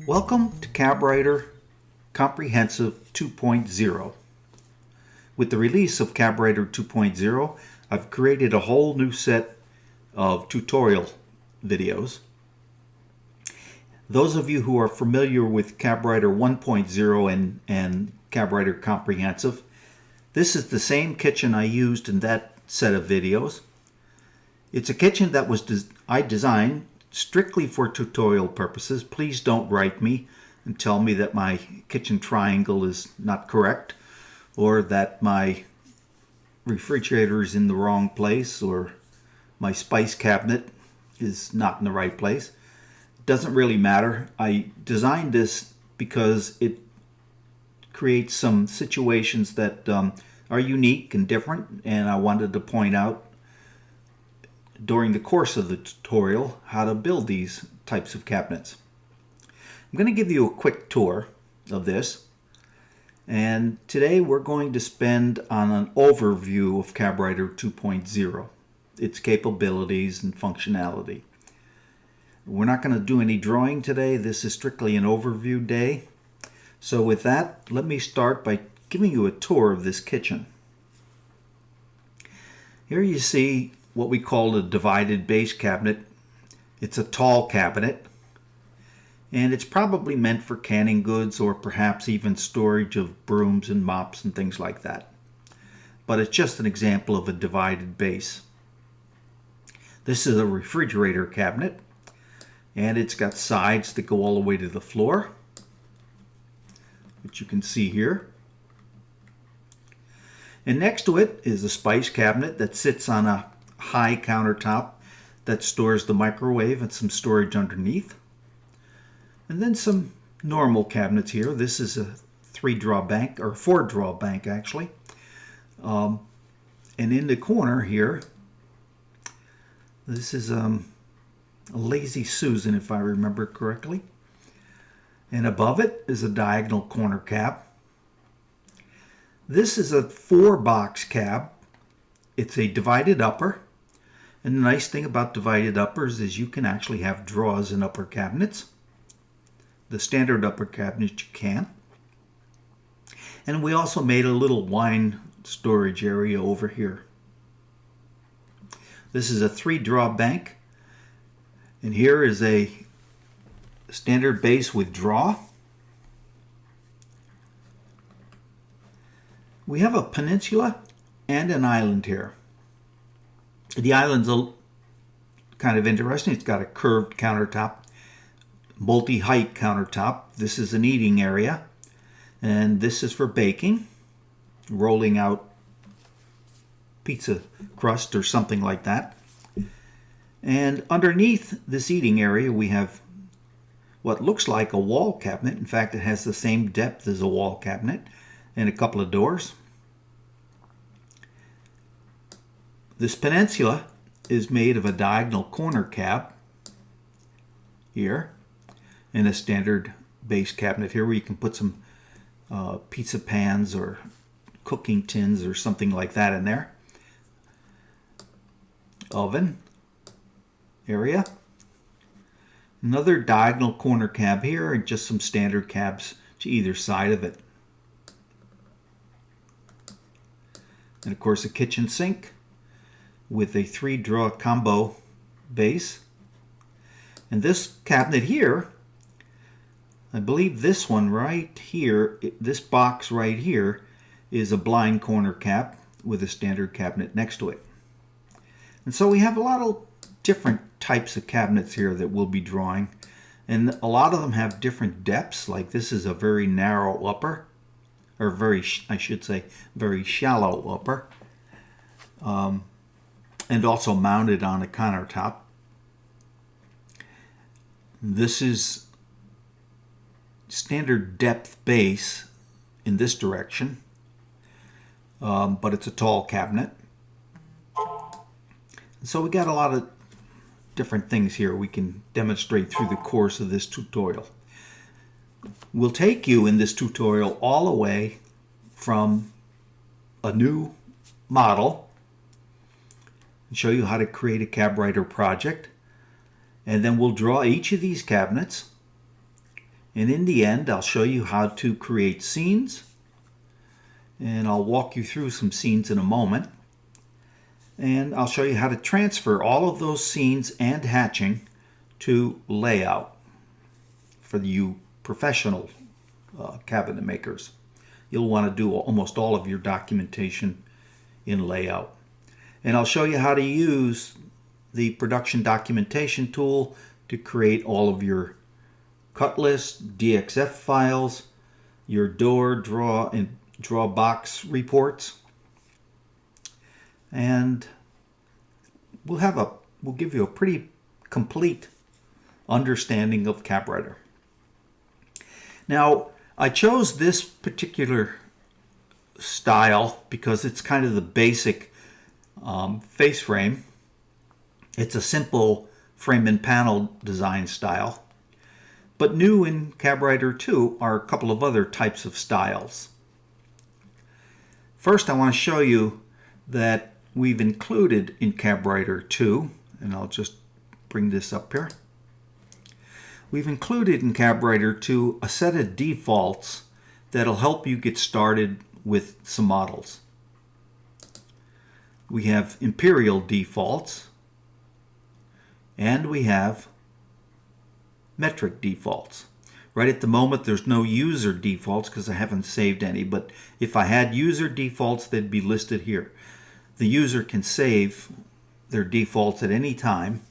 Welcome to CabWriter Comprehensive 2.0. With the release of CabWriter 2.0, I've created a whole new set of tutorial videos. Those of you who are familiar with CabWriter 1.0 and CabWriter Comprehensive, this is the same kitchen I used in that set of videos. It's a kitchen that I designed strictly for tutorial purposes. Please don't write me and tell me that my kitchen triangle is not correct, or that my refrigerator is in the wrong place, or my spice cabinet is not in the right place. It doesn't really matter. I designed this because it creates some situations that are unique and different, and I wanted to point out during the course of the tutorial how to build these types of cabinets. I'm going to give you a quick tour of this, and today we're going to spend on an overview of CabWriter 2.0, its capabilities and functionality. We're not going to do any drawing today. This is strictly an overview day. So with that, let me start by giving you a tour of this kitchen. Here you see what we call a divided base cabinet. It's a tall cabinet, and it's probably meant for canning goods or perhaps even storage of brooms and mops and things like that. But it's just an example of a divided base. This is a refrigerator cabinet, and it's got sides that go all the way to the floor, which you can see here. And next to it is a spice cabinet that sits on a high countertop that stores the microwave and some storage underneath. And then some normal cabinets here. This is a 3-drawer bank, or 4-drawer bank actually. And in the corner here, this is a Lazy Susan, if I remember correctly. And above it is a diagonal corner cab. This is a 4-box cab. It's a divided upper. And the nice thing about divided uppers is you can actually have drawers in upper cabinets. The standard upper cabinet you can't. And we also made a little wine storage area over here. This is a 3-drawer bank. And here is a standard base with drawer. We have a peninsula and an island here. The island's kind of interesting. It's got a curved countertop, multi-height countertop. This is an eating area, and this is for baking, rolling out pizza crust or something like that. And underneath this eating area, we have what looks like a wall cabinet. In fact, it has the same depth as a wall cabinet, and a couple of doors. This peninsula is made of a diagonal corner cab here, and a standard base cabinet here where you can put some pizza pans or cooking tins or something like that in there. Oven area. Another diagonal corner cab here, and just some standard cabs to either side of it. And of course a kitchen sink with a 3-drawer combo base. And this cabinet here, I believe this one right here, this box right here, is a blind corner cab with a standard cabinet next to it. And so we have a lot of different types of cabinets here that we'll be drawing. And a lot of them have different depths. Like this is a very narrow upper, or I should say very shallow upper. And also mounted on a countertop. This is standard depth base in this direction, but it's a tall cabinet. So we got a lot of different things here we can demonstrate through the course of this tutorial. We'll take you in this tutorial all the way from a new model and show you how to create a CabWriter project, and then we'll draw each of these cabinets And in the end, I'll show you how to create scenes, and I'll walk you through some scenes in a moment. And I'll show you how to transfer all of those scenes and hatching to layout for you professional cabinet makers. You'll want to do almost all of your documentation in layout. And I'll show you how to use the production documentation tool to create all of your cut lists, DXF files, your door, draw, and draw box reports. And we'll give you a pretty complete understanding of CabWriter. Now, I chose this particular style because it's kind of the basic face frame. It's a simple frame and panel design style. But new in CabWriter 2 are a couple of other types of styles. First, I want to show you that we've included in CabWriter 2, and I'll just bring this up here. We've included in CabWriter 2 a set of defaults that'll help you get started with some models. We have imperial defaults, and we have metric defaults. Right at the moment there's no user defaults because I haven't saved any, but if I had user defaults, they'd be listed here. The user can save their defaults at any time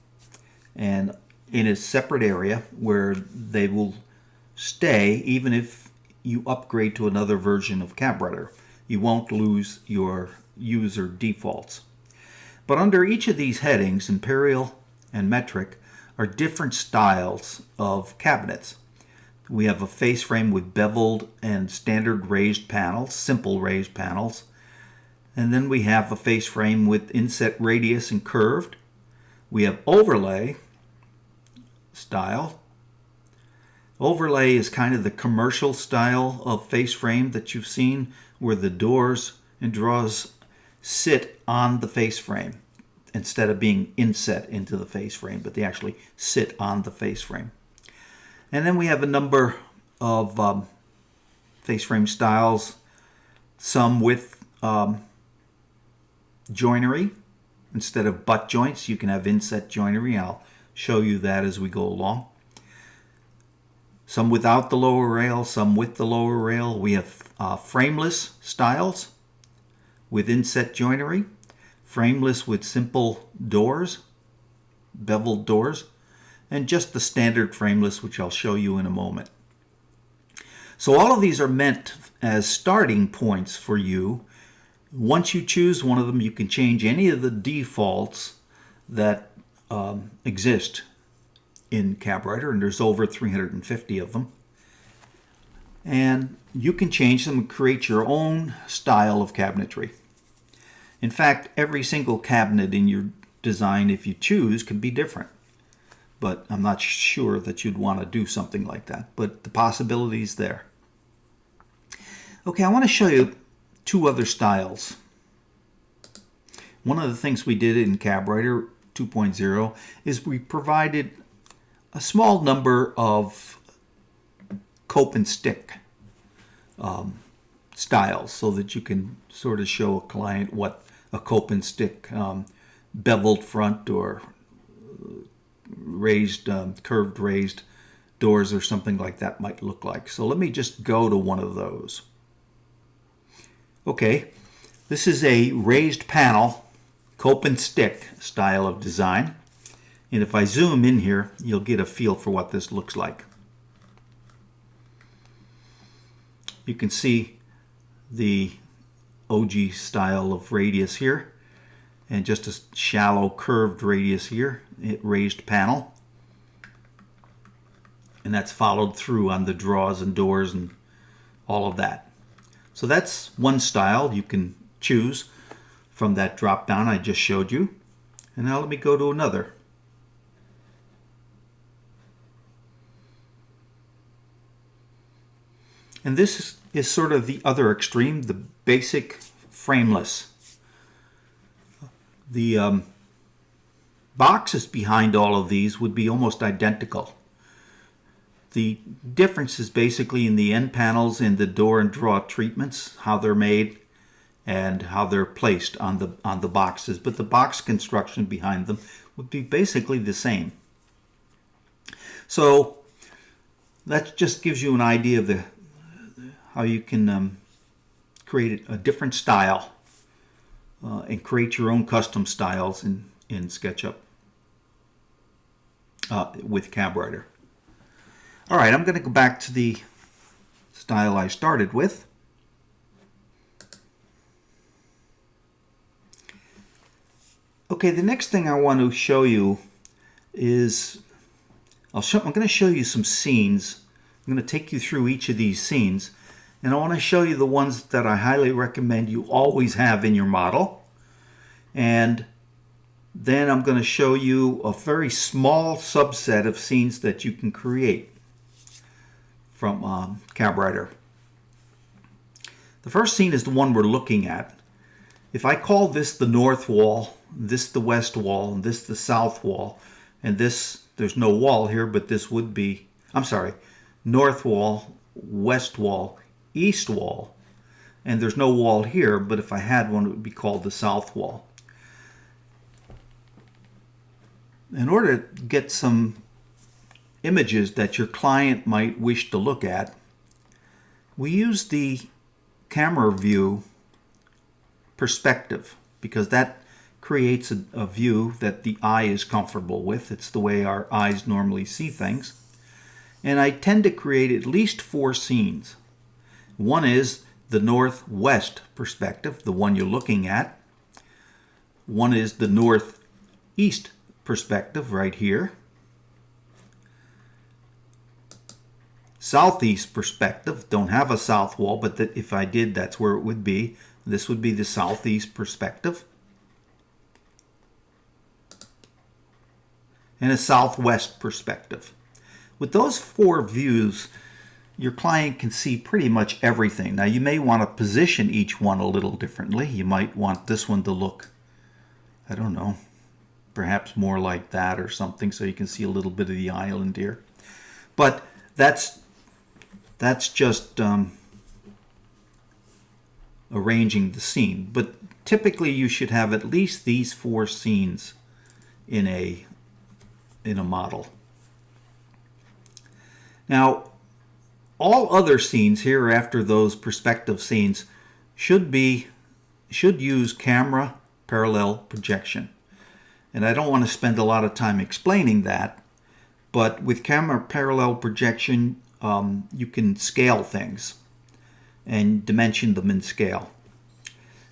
and in a separate area where they will stay even if you upgrade to another version of CabWriter. You won't lose your user defaults. But under each of these headings, imperial and metric, are different styles of cabinets. We have a face frame with beveled and standard raised panels, simple raised panels. And then we have a face frame with inset radius and curved. We have overlay style. Overlay is kind of the commercial style of face frame that you've seen, where the doors and drawers sit on the face frame instead of being inset into the face frame, but they actually sit on the face frame. And then we have a number of face frame styles, some with joinery. Instead of butt joints, you can have inset joinery. I'll show you that as we go along. Some without the lower rail, some with the lower rail. We have frameless styles with inset joinery, frameless with simple doors, beveled doors, and just the standard frameless, which I'll show you in a moment. So all of these are meant as starting points for you. Once you choose one of them, you can change any of the defaults that exist in CabWriter, and there's over 350 of them. And you can change them and create your own style of cabinetry. In fact, every single cabinet in your design, if you choose, can be different. But I'm not sure that you'd want to do something like that. But the possibility is there. Okay, I want to show you two other styles. One of the things we did in CabWriter 2.0 is we provided a small number of cope and stick styles so that you can sort of show a client what a cope and stick beveled front or raised, curved raised doors or something like that might look like. So let me just go to one of those. Okay, this is a raised panel cope and stick style of design. And if I zoom in here, you'll get a feel for what this looks like. You can see the OG style of radius here, and just a shallow curved radius here, raised panel. And that's followed through on the drawers and doors and all of that. So that's one style you can choose from that drop down I just showed you. And now let me go to another. And this is sort of the other extreme, the basic frameless. The boxes behind all of these would be almost identical. The difference is basically in the end panels and the door and draw treatments, how they're made and how they're placed on the boxes, but the box construction behind them would be basically the same. So that just gives you an idea of how you can create a different style and create your own custom styles in SketchUp with CabWriter. All right, I'm going to go back to the style I started with. Okay, the next thing I want to show you is I'm going to show you some scenes. I'm going to take you through each of these scenes, and I want to show you the ones that I highly recommend you always have in your model. And then I'm going to show you a very small subset of scenes that you can create from CabWriter. The first scene is the one we're looking at. If I call this the north wall, this the west wall, and this the south wall, and this, there's no wall here, but this would be, I'm sorry, north wall, west wall, east wall, and there's no wall here, but if I had one, it would be called the south wall. In order to get some images that your client might wish to look at, we use the camera view perspective, because that creates a view that the eye is comfortable with. It's the way our eyes normally see things. And I tend to create at least 4 scenes. One is the northwest perspective, the one you're looking at. One is the northeast perspective right here. Southeast perspective, don't have a south wall, but if I did, that's where it would be. This would be the southeast perspective. And a southwest perspective. With those 4 views, your client can see pretty much everything. Now you may want to position each one a little differently. You might want this one to look, I don't know, perhaps more like that or something, so you can see a little bit of the island here. But that's just arranging the scene. But typically you should have at least these 4 scenes in a model. Now, all other scenes here after those perspective scenes should use camera parallel projection. And I don't want to spend a lot of time explaining that, but with camera parallel projection, you can scale things and dimension them in scale.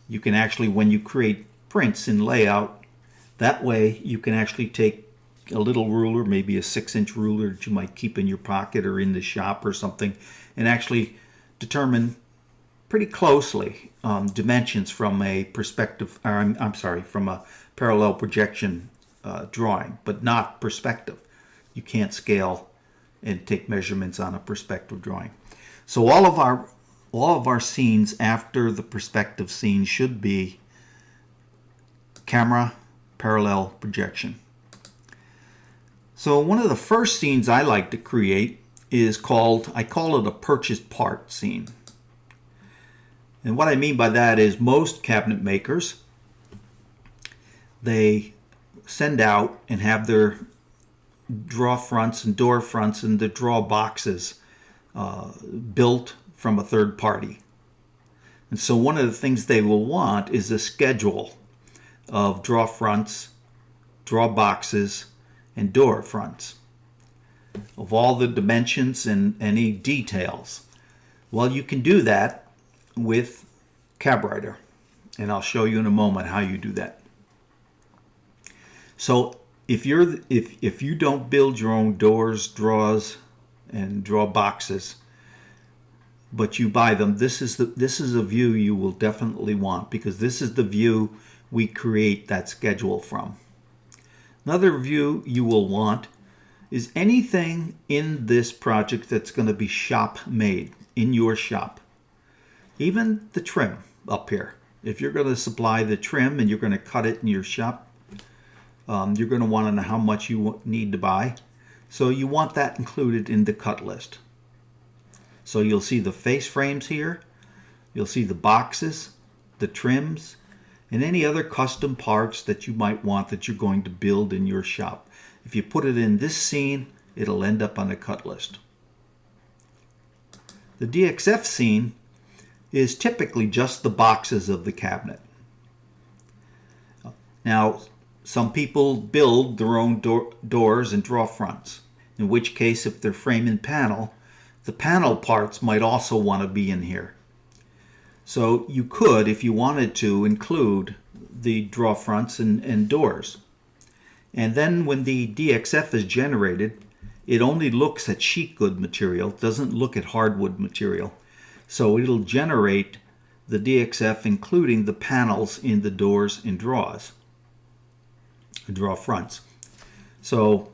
You can actually, when you create prints in layout, that way you can actually take a little ruler, maybe a 6-inch ruler that you might keep in your pocket or in the shop or something, and actually determine pretty closely dimensions from a perspective, or I'm sorry, from a parallel projection drawing, but not perspective. You can't scale and take measurements on a perspective drawing. So all of our scenes after the perspective scene should be camera parallel projection. So one of the first scenes I like to create is I call it a purchased part scene. And what I mean by that is most cabinet makers, they send out and have their draw fronts and door fronts and the draw boxes built from a third party. And so one of the things they will want is a schedule of draw fronts, draw boxes, and door fronts of all the dimensions and any details. Well, you can do that with CabWriter, and I'll show you in a moment how you do that. So if you don't build your own doors, draws, and draw boxes, but you buy them, this is a view you will definitely want, because this is the view we create that schedule from. Another view you will want is anything in this project that's going to be shop made in your shop. Even the trim up here. If you're going to supply the trim and you're going to cut it in your shop, you're going to want to know how much you need to buy. So you want that included in the cut list. So you'll see the face frames here, you'll see the boxes, the trims, and any other custom parts that you might want that you're going to build in your shop. If you put it in this scene, it'll end up on the cut list. The DXF scene is typically just the boxes of the cabinet. Now, some people build their own doors and draw fronts, in which case if they're frame and panel, the panel parts might also want to be in here. So you could, if you wanted to, include the draw fronts and doors. And then when the DXF is generated, it only looks at sheet good material, doesn't look at hardwood material. So it'll generate the DXF including the panels in the doors and draw fronts. So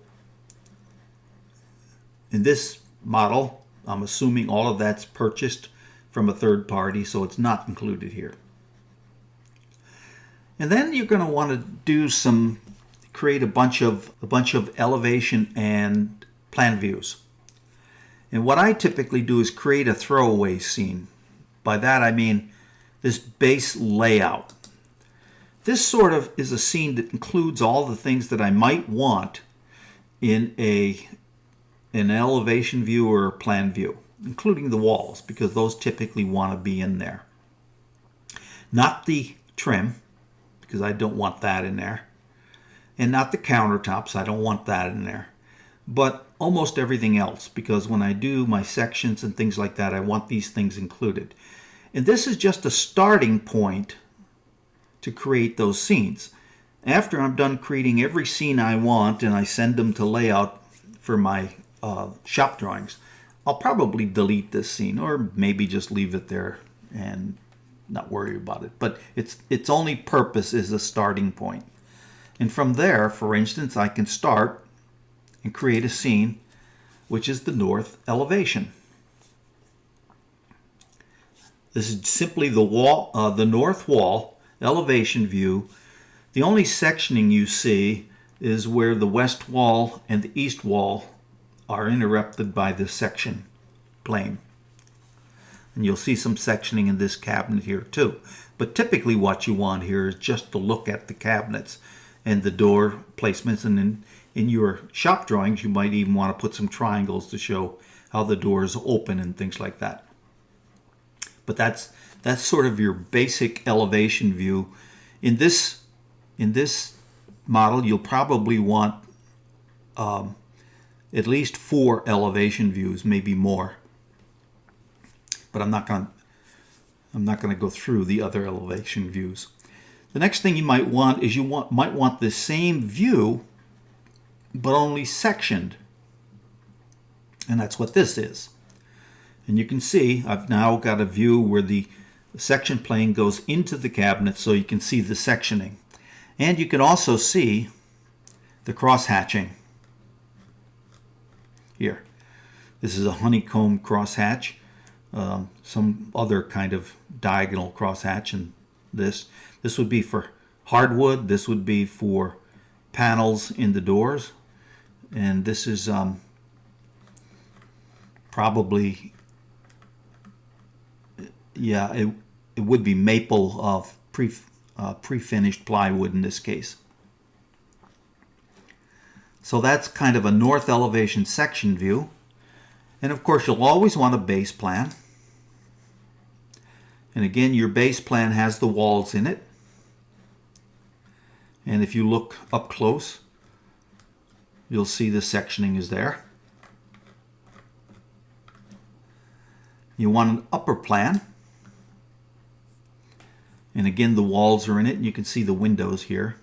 in this model, I'm assuming all of that's purchased from a third party, so it's not included here. And then you're going to want to create a bunch of elevation and plan views. And what I typically do is create a throwaway scene. By that I mean this base layout. This sort of is a scene that includes all the things that I might want in an elevation view or a plan view, including the walls, because those typically want to be in there. Not the trim, because I don't want that in there. And not the countertops, I don't want that in there. But almost everything else, because when I do my sections and things like that, I want these things included. And this is just a starting point to create those scenes. After I'm done creating every scene I want and I send them to layout for my shop drawings, I'll probably delete this scene or maybe just leave it there and not worry about it. But its only purpose is a starting point. And from there, for instance, I can start and create a scene which is the north elevation. This is simply the wall, the north wall elevation view. The only sectioning you see is where the west wall and the east wall are interrupted by the section plane. And you'll see some sectioning in this cabinet here too. But typically what you want here is just to look at the cabinets and the door placements, and in your shop drawings you might even want to put some triangles to show how the doors open and things like that. But that's sort of your basic elevation view. In this model, you'll probably want at least 4 elevation views, maybe more. But I'm not going to go through the other elevation views. The next thing you might want is might want the same view, but only sectioned. And that's what this is. And you can see I've now got a view where the section plane goes into the cabinet, so you can see the sectioning. And you can also see the cross hatching here. This is a honeycomb cross hatch, some other kind of diagonal cross hatch, and this would be for hardwood, this would be for panels in the doors, and this is probably, yeah, it would be maple of pre-finished plywood in this case. So that's kind of a north elevation section view. And of course you'll always want a base plan. And again, your base plan has the walls in it. And if you look up close, you'll see the sectioning is there. You want an upper plan. And again, the walls are in it, and you can see the windows here.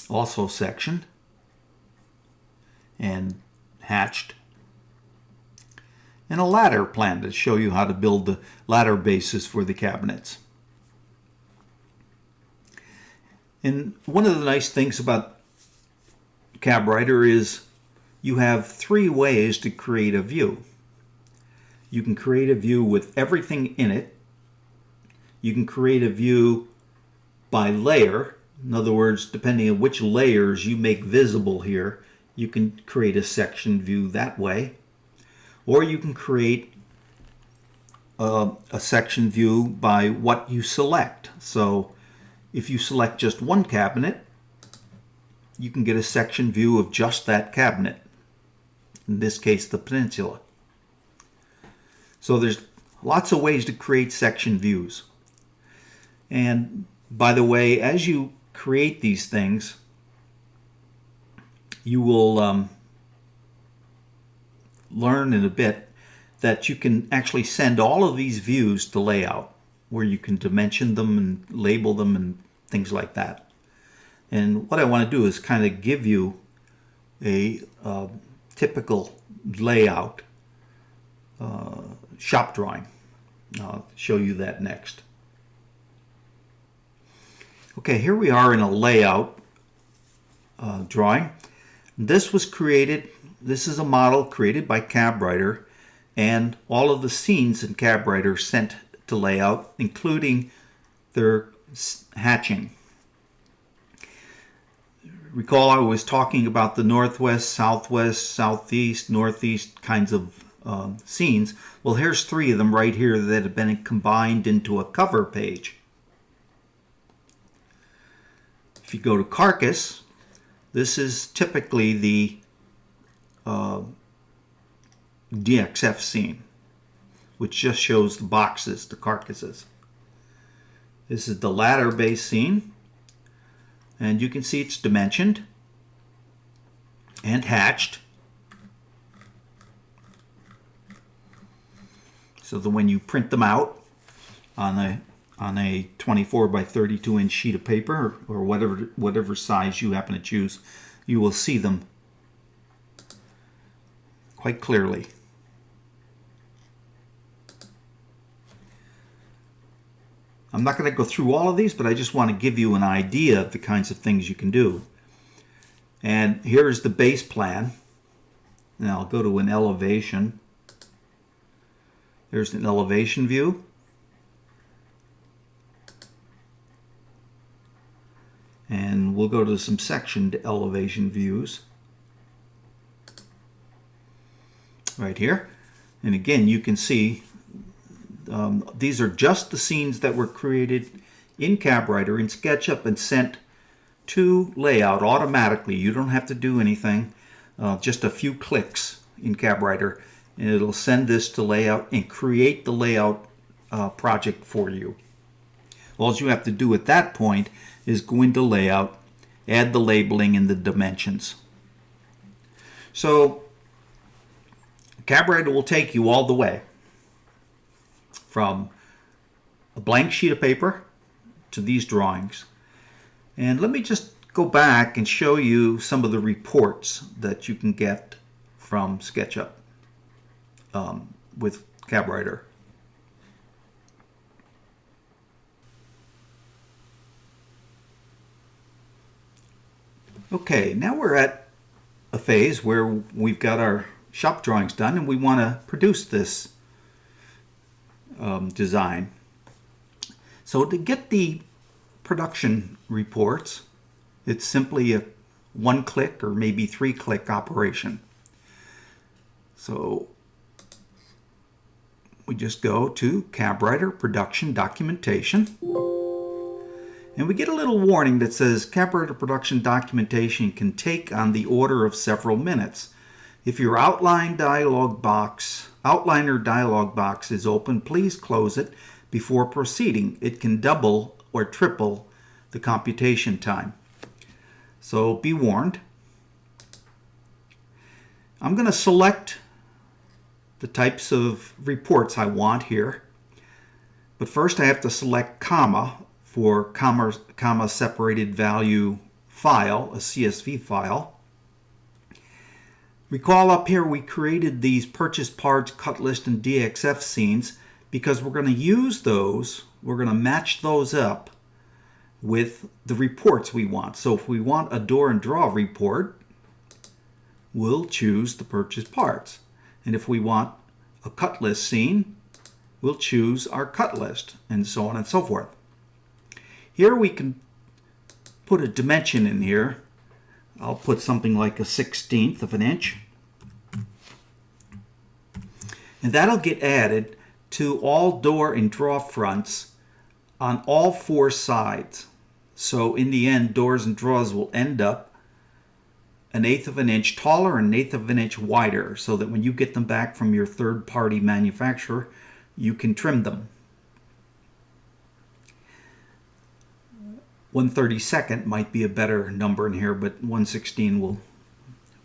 Also sectioned and hatched. And a ladder plan to show you how to build the ladder bases for the cabinets. And one of the nice things about CabWriter is you have 3 ways to create a view. You can create a view with everything in it. You can create a view by layer. In other words, depending on which layers you make visible here, You can create a section view that way, or you can create a section view by what you select. So if you select just one cabinet, you can get a section view of just that cabinet, in this case the peninsula. So there's lots of ways to create section views. And by the way, as you create these things, you will learn in a bit that you can actually send all of these views to layout, where you can dimension them and label them and things like that. And what I want to do is kind of give you a typical layout shop drawing. I'll show you that next. Okay, here we are in a layout drawing. This was created, this is a model created by CabWriter, and all of the scenes in CabWriter sent to layout, including their hatching. Recall I was talking about the northwest, southwest, southeast, northeast kinds of scenes. Well, here's 3 of them right here that have been combined into a cover page. If you go to carcass, this is typically the DXF scene, which just shows the boxes, the carcasses. This is the ladder base scene, and you can see it's dimensioned and hatched, so that when you print them out on a 24 by 32 inch sheet of paper, or whatever size you happen to choose, you will see them quite clearly. I'm not going to go through all of these, but I just want to give you an idea of the kinds of things you can do. And here is the base plan. And I'll go to an elevation. There's an elevation view. And we'll go to some sectioned elevation views right here. And again, you can see these are just the scenes that were created in CabWriter in SketchUp and sent to layout automatically. You don't have to do anything, just a few clicks in CabWriter, and it'll send this to layout and create the layout project for you. All you have to do at that point is go into layout, add the labeling and the dimensions. So CabWriter will take you all the way from a blank sheet of paper to these drawings. And let me just go back and show you some of the reports that you can get from SketchUp with CabWriter. Okay, now we're at a phase where we've got our shop drawings done and we want to produce this design. So to get the production reports, it's simply a 1-click or maybe 3-click operation. So we just go to CabWriter Production Documentation, and we get a little warning that says CabWriter Production Documentation can take on the order of several minutes. If your outliner dialog box is open, please close it before proceeding. It can double or triple the computation time. So be warned. I'm going to select the types of reports I want here. But first I have to select comma for comma separated value file, a CSV file. Recall up here we created these purchase parts, cut list, and DXF scenes because we're going to use those, we're going to match those up with the reports we want. So if we want a door and draw report, we'll choose the purchase parts. And if we want a cut list scene, we'll choose our cut list, and so on and so forth. Here we can put a dimension in here. I'll put something like a 1/16 of an inch. And that'll get added to all door and draw fronts on all 4 sides. So in the end, doors and drawers will end up 1/8 of an inch taller and 1/8 of an inch wider, so that when you get them back from your third-party manufacturer, you can trim them. 1/32 might be a better number in here, but 1/16 will,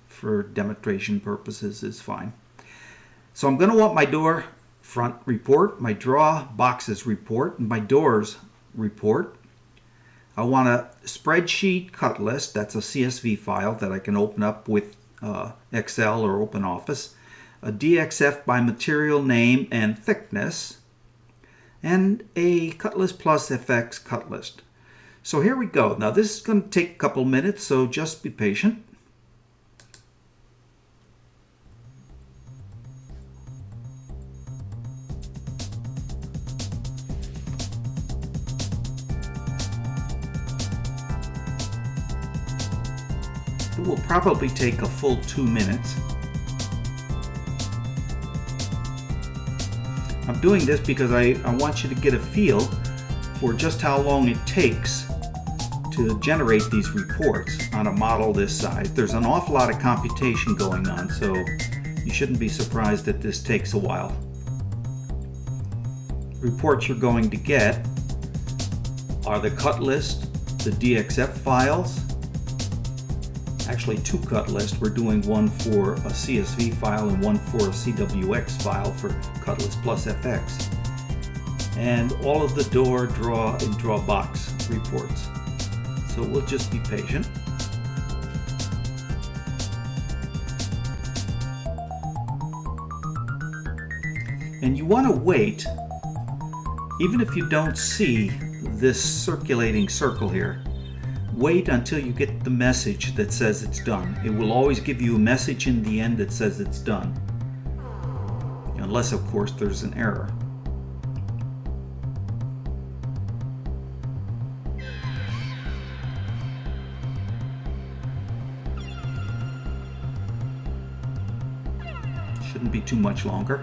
for demonstration purposes, is fine. So I'm going to want my door front report, my draw boxes report, and my doors report. I want a spreadsheet cut list. That's a CSV file that I can open up with Excel or OpenOffice. A DXF by material name and thickness. And a cut list plus FX cut list. So here we go. Now this is going to take a couple minutes, so just be patient. It will probably take a full 2 minutes. I'm doing this because I want you to get a feel for just how long it takes to generate these reports on a model this size. There's an awful lot of computation going on, so you shouldn't be surprised that this takes a while. Reports you're going to get are the cut list, the DXF files, actually 2 cut lists. We're doing one for a CSV file and one for a CWX file for cut list plus FX. And all of the door, draw, and draw box reports. So we'll just be patient. And you want to wait, even if you don't see this circulating circle here, wait until you get the message that says it's done. It will always give you a message in the end that says it's done. Unless, of course, there's an error. Shouldn't be too much longer.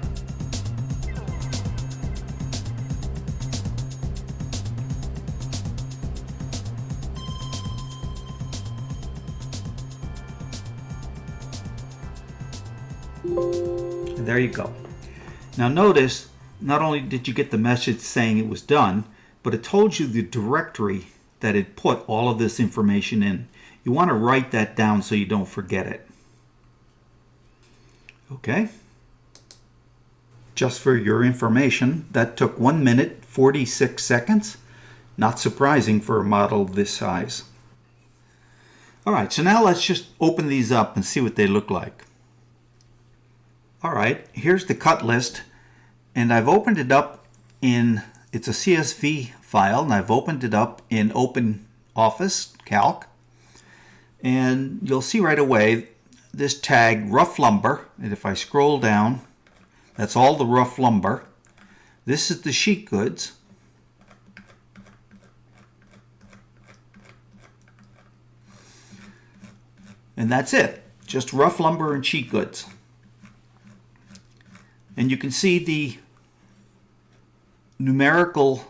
And there you go. Now notice, not only did you get the message saying it was done, but it told you the directory that it put all of this information in. You want to write that down so you don't forget it. Okay. Just for your information, that took 1 minute 46 seconds. Not surprising for a model this size. Alright, so now let's just open these up and see what they look like. Alright, here's the cut list, and I've opened it up in, it's a CSV file, and I've opened it up in OpenOffice Calc. And you'll see right away this tag, rough lumber, and if I scroll down, that's all the rough lumber. This is the sheet goods. And that's it, just rough lumber and sheet goods. And you can see the numerical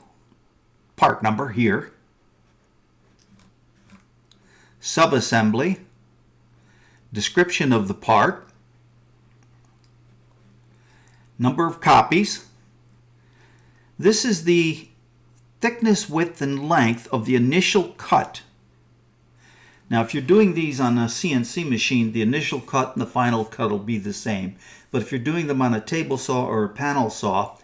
part number here. Subassembly, description of the part, number of copies. This is the thickness, width, and length of the initial cut. Now, if you're doing these on a CNC machine, the initial cut and the final cut will be the same. But if you're doing them on a table saw or a panel saw,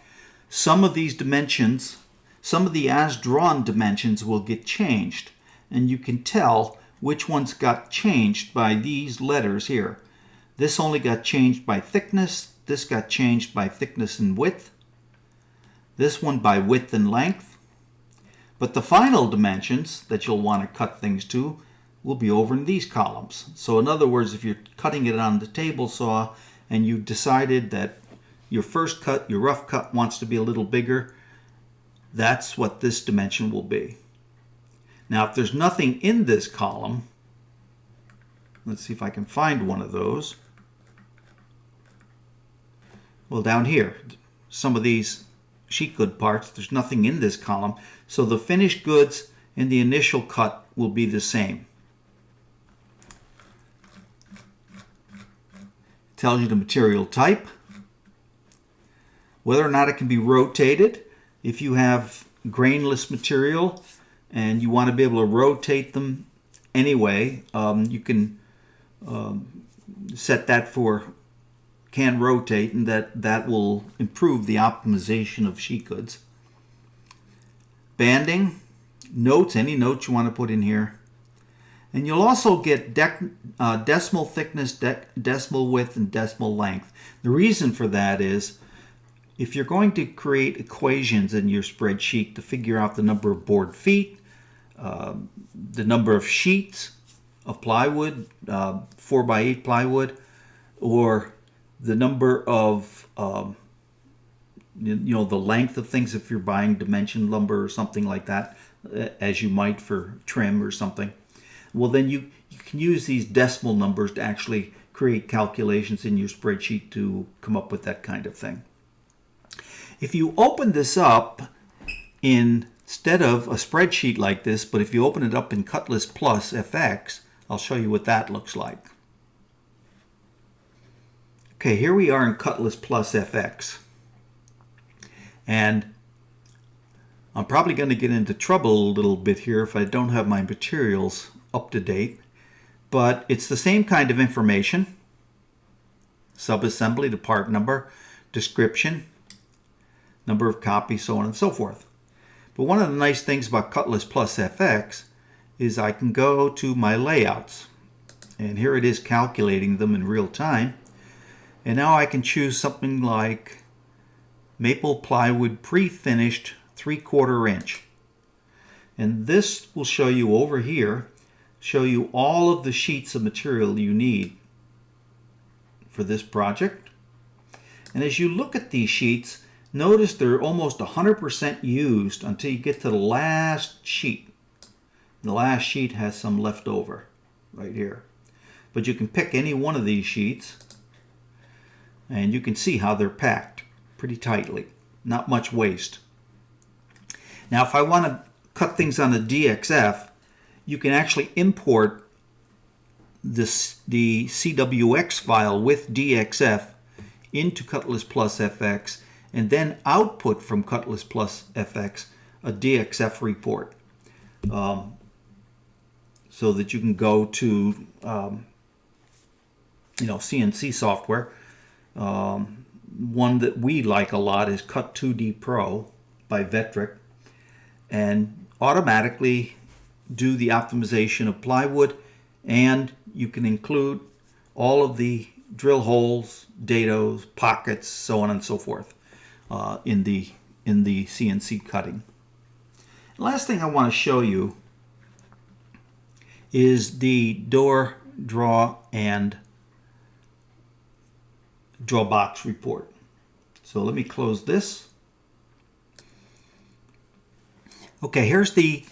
some of these dimensions, some of the as-drawn dimensions will get changed. And you can tell which ones got changed by these letters here. This only got changed by thickness. This got changed by thickness and width. This one by width and length. But the final dimensions that you'll want to cut things to will be over in these columns. So in other words, if you're cutting it on the table saw and you decided that your first cut, your rough cut, wants to be a little bigger, that's what this dimension will be. Now, if there's nothing in this column, Let's see if I can find one of those. Well, down here, some of these sheet good parts, there's nothing in this column, so the finished goods and the initial cut will be the same. It tells you the material type, whether or not it can be rotated. If you have grainless material and you want to be able to rotate them anyway, you can set that for can rotate, and that will improve the optimization of sheet goods. Banding, notes, any notes you want to put in here. And you'll also get decimal thickness, decimal width, and decimal length. The reason for that is if you're going to create equations in your spreadsheet to figure out the number of board feet, the number of sheets of plywood, 4x8 plywood, or the number of, the length of things if you're buying dimension lumber or something like that, as you might for trim or something. Well, then you can use these decimal numbers to actually create calculations in your spreadsheet to come up with that kind of thing. If you open this up instead of a spreadsheet like this, but if you open it up in Cutlass Plus FX, I'll show you what that looks like. Okay, here we are in Cutlass Plus FX. And I'm probably going to get into trouble a little bit here if I don't have my materials up to date. But it's the same kind of information. Subassembly, the part number, description, number of copies, so on and so forth. But one of the nice things about Cutlass Plus FX is I can go to my layouts. And here it is calculating them in real time. And now I can choose something like maple plywood pre-finished 3/4 inch. And this will show you over here, show you all of the sheets of material you need for this project. And as you look at these sheets, notice they're almost 100% used until you get to the last sheet. The last sheet has some left over right here. But you can pick any one of these sheets and you can see how they're packed pretty tightly. Not much waste. Now if I want to cut things on a DXF, you can actually import the CWX file with DXF into Cutlass Plus FX and then output from Cutlass Plus FX a DXF report, so that you can go to CNC software. One that we like a lot is Cut 2D Pro by Vectric, and automatically do the optimization of plywood, and you can include all of the drill holes, dados, pockets, so on and so forth in the CNC cutting. The last thing I want to show you is the door, draw, and draw box report. So let me close this. Okay, here's the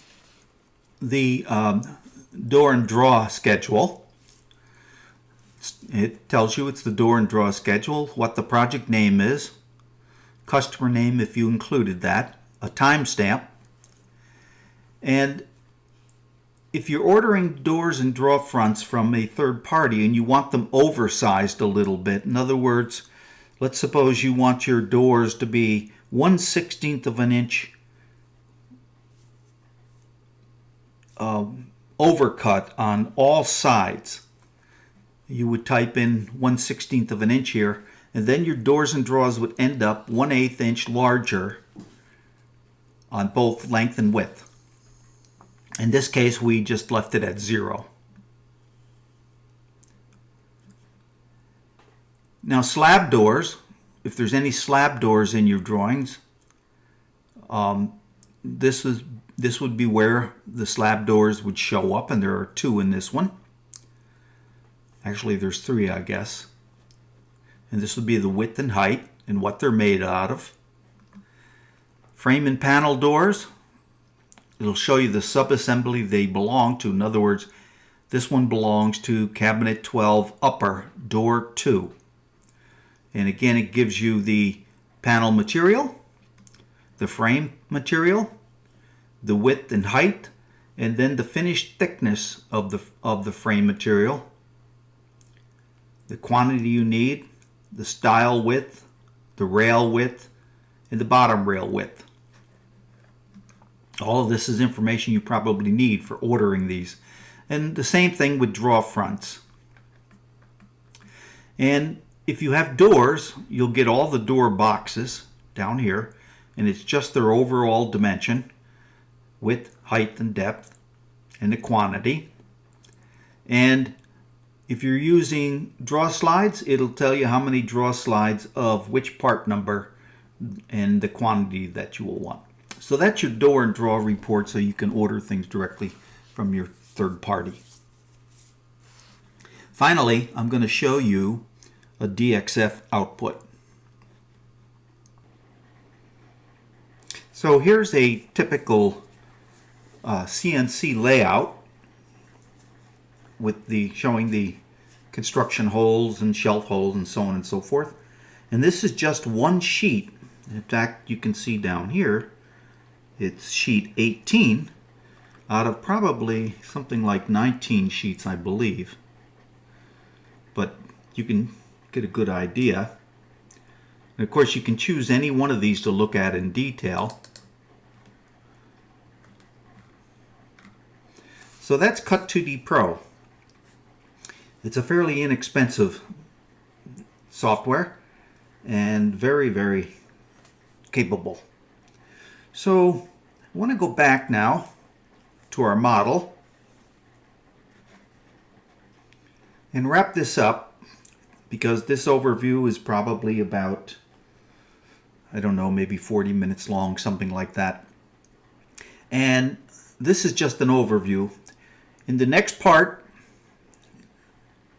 door and draw schedule. It tells you it's the door and draw schedule, what the project name is, customer name if you included that, a timestamp, and if you're ordering doors and draw fronts from a third party and you want them oversized a little bit, in other words, let's suppose you want your doors to be 1/16 of an inch overcut on all sides. You would type in 1/16 of an inch here, and then your doors and draws would end up 1/8 inch larger on both length and width. In this case, we just left it at 0. Now, slab doors, if there's any slab doors in your drawings, this would be where the slab doors would show up, and there are 2 in this one. Actually, there's 3, I guess. And this would be the width and height and what they're made out of. Frame and panel doors, it'll show you the subassembly they belong to. In other words, This one belongs to cabinet 12 upper, door 2. And again, it gives you the panel material, the frame material, the width and height, and then the finished thickness of the frame material, the quantity you need, the style width, the rail width, and the bottom rail width. All of this is information you probably need for ordering these. And the same thing with draw fronts. And if you have doors, you'll get all the door boxes down here, and it's just their overall dimension, width, height, and depth, and the quantity. And if you're using draw slides, it'll tell you how many draw slides of which part number and the quantity that you will want. So that's your door and draw report, so you can order things directly from your third party. Finally, I'm going to show you a DXF output. So here's a typical CNC layout with showing the construction holes and shelf holes and so on and so forth. And this is just one sheet. In fact, you can see down here, it's sheet 18 out of probably something like 19 sheets, I believe. But you can get a good idea. And of course, you can choose any one of these to look at in detail. So that's Cut2D Pro. It's a fairly inexpensive software and very, very capable. So I want to go back now to our model and wrap this up, because this overview is probably about, I don't know, maybe 40 minutes long, something like that. And this is just an overview. In the next part,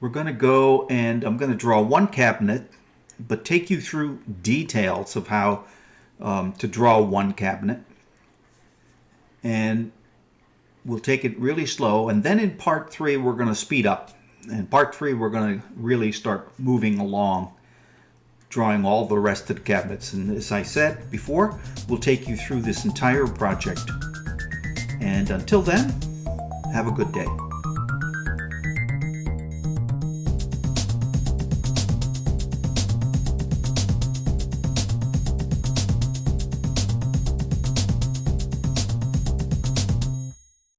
we're going to go and I'm going to draw one cabinet, but take you through details of how to draw one cabinet. And we'll take it really slow. And then in part 3, we're going to speed up. In part 3, we're going to really start moving along, drawing all the rest of the cabinets. And as I said before, we'll take you through this entire project. And until then, have a good day.